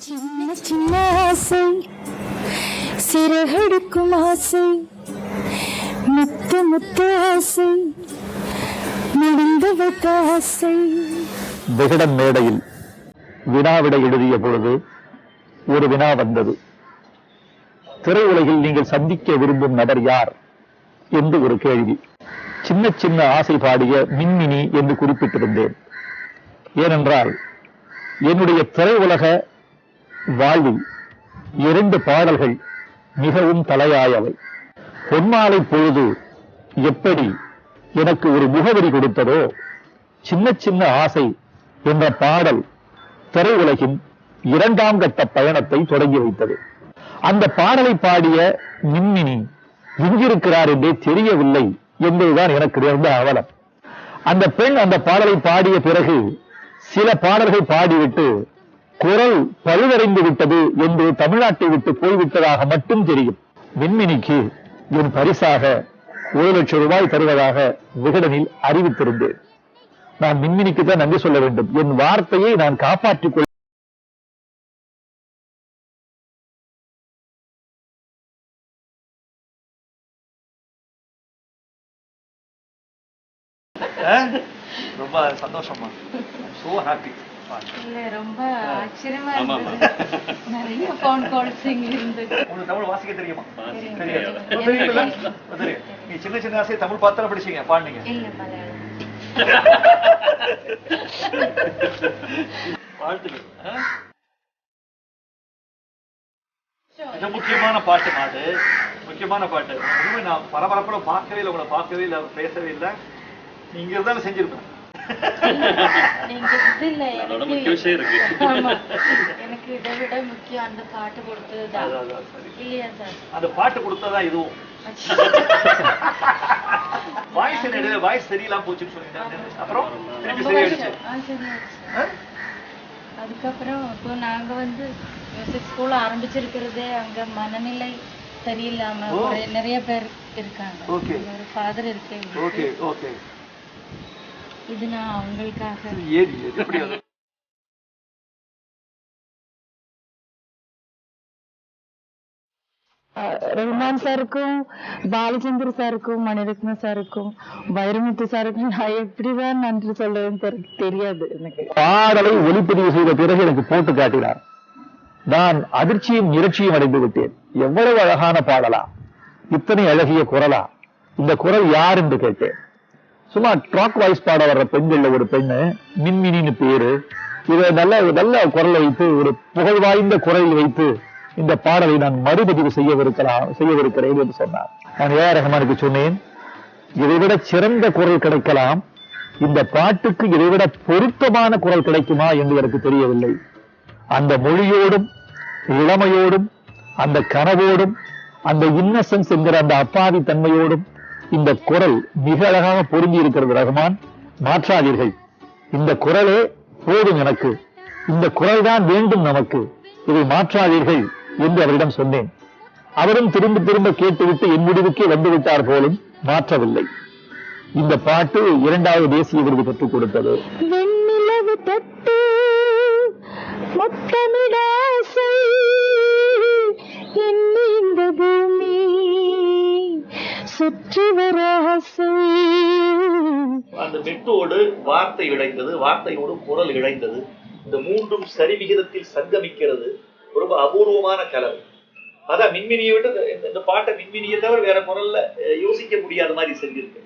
சின்ன சின்ன ஆசை சிறகடிக்கும் ஆசை முத்து முத்து ஆசை முடிந்து வைத்த ஆசை. விகடன் மேடையில் வினாவிட எழுதிய பொழுது ஒரு வினா வந்தது. திரையுலகில் நீங்கள் சந்திக்க விரும்பும் நபர் யார் என்று ஒரு கேள்வி. சின்ன சின்ன ஆசை பாடிய மின்மினி என்று குறிப்பிட்டிருந்தேன். ஏனென்றால் என்னுடைய திரையுலக வாழ்வில் 2 பாடல்கள் மிகவும் தலையாயவை. பொன்மாலை பொழுது எப்படி எனக்கு ஒரு முகவரி கொடுத்ததோ, சின்ன சின்ன ஆசை என்ற பாடல் திரையுலகின் 2ஆம் கட்ட பயணத்தை தொடங்கி வைத்தது. அந்த பாடலை பாடிய மின்மினி எங்கிருக்கிறார் என்றே தெரியவில்லை என்பதுதான் எனக்கு இருந்த அவலம். அந்த பெண் அந்த பாடலை பாடிய பிறகு சில பாடல்கள் பாடிவிட்டு குரல் பழுதடைந்து விட்டது என்று தமிழ்நாட்டை விட்டு போய்விட்டதாக மட்டும் தெரியும். மின்மினிக்கு என் பரிசாக 1 லட்சம் ரூபாய் தருவதாக விகடனில் அறிவித்திருந்தேன். நான் மின்மினிக்கு தான் நன்றி சொல்ல வேண்டும். என் வார்த்தையை நான் காப்பாற்றிக் கொள்ள ரொம்ப சந்தோஷமா, சோ ஹாப்பி. இல்ல ரொம்ப ஆச்சரியமா இருந்தது. நிறைய ஃபோன் கால்ஸ் இருந்து. உங்களுக்கு தமிழ் வாசிக்க தெரியுமா? தெரியும். நீ சின்ன சின்ன ஆசை தமிழ் பாத்திரம் படிச்சீங்க, பாடுனீங்க? இல்ல மலையாளம். வாழ்த்துக்கள். இது முக்கியமான பாட்டு மாடு, முக்கியமான பாட்டு. நான் பரபரப்புல பார்க்கவே இல்லை, உங்களை பார்க்கவே இல்லை, பேசவே இல்லை. நீங்க இருந்தாலும் செஞ்சிருப்பேன். எனக்கு இதை விட முக்கியம் அந்த பாட்டு கொடுத்ததுதான். இல்லையா சார்? அந்த பாட்டு கொடுத்ததான் இதுவும். வாய்ஸ் தெரியலாம் போச்சுன்னு சொல்லிட்டேன். அப்புறம் அதுக்கப்புறம் இப்போ நாங்க வந்து மியூசிக் ஸ்கூல் ஆரம்பிச்சிருக்கிறதே அங்க மனநிலை சரியில்லாம நிறைய பேர் இருக்காங்க. ஒரு ஃபாதர் இருக்கு. இது நான் அவங்களுக்காக. ரஹ்மான் சாருக்கும், பாலச்சந்திர சாருக்கும், மணிரத்ன சாருக்கும், வைரமுத்து சாருக்கும் நான் எப்படிதான் நன்றி சொல்றதுன்னு தெரியாது. எனக்கு பாடலை ஒளிப்பதிவு செய்த பிறகு எனக்கு போட்டு காட்டினார். நான் அதிர்ச்சியும் நிரட்சியும் அடைந்து விட்டேன். எவ்வளவு அழகான பாடலா, இத்தனை அழகிய குரலா, இந்த குரல் யார் என்று கேட்டேன். சும்மா ட்ராக் வாய்ஸ் பாட வர்ற பெண்கள்ல ஒரு பெண்ணு, மின்மினின்னு பேரு. இதை நல்ல குரலை வைத்து, ஒரு புகழ் வாய்ந்த குரலில் வைத்து இந்த பாடலை நான் மறுபதிவு செய்யவிருக்கிறேன் என்று சொன்னார். நான் ஏ.ஆர். ரஹ்மானுக்கு சொன்னேன், இதைவிட சிறந்த குரல் கிடைக்கலாம், இந்த பாட்டுக்கு இதைவிட பொருத்தமான குரல் கிடைக்குமா என்று எனக்கு தெரியவில்லை. அந்த மொழியோடும் இளமையோடும் அந்த கனவோடும் அந்த இன்னசென்ஸ் என்கிற அந்த அப்பாவி தன்மையோடும் இந்த குரல் மிக அழகாக பொருந்தி இருக்கிறது. ரஹ்மான், மாற்றாதீர்கள், இந்த குரலே போதும் எனக்கு, இந்த குரல் தான் வேண்டும் நமக்கு, இதை மாற்றாதீர்கள் என்று அவரிடம் சொன்னேன். அவரும் திரும்ப திரும்ப கேட்டுவிட்டு என் முடிவுக்கே வந்துவிட்டார் போலும், மாற்றவில்லை. இந்த பாட்டு 2வது தேசிய விருது பெற்றுக் கொடுத்தது. வெண்ணிலவு தட்டு முத்தமிடாசை இந்த பூமி சுற்றி வர ஆசை. அந்த மெட்டோடு வார்த்தை இழைந்தது, வார்த்தையோடு குரல் இழைந்தது. இந்த 3ம் சரி விகிதத்தில் சங்கமிக்கிறது. ரொம்ப அபூர்வமான கலவை. அதான் மின்மினியை விட்டு இந்த பாட்டை மின்மினியை தவிர வேற குரல்ல யோசிக்க முடியாத மாதிரி செஞ்சிருக்கு.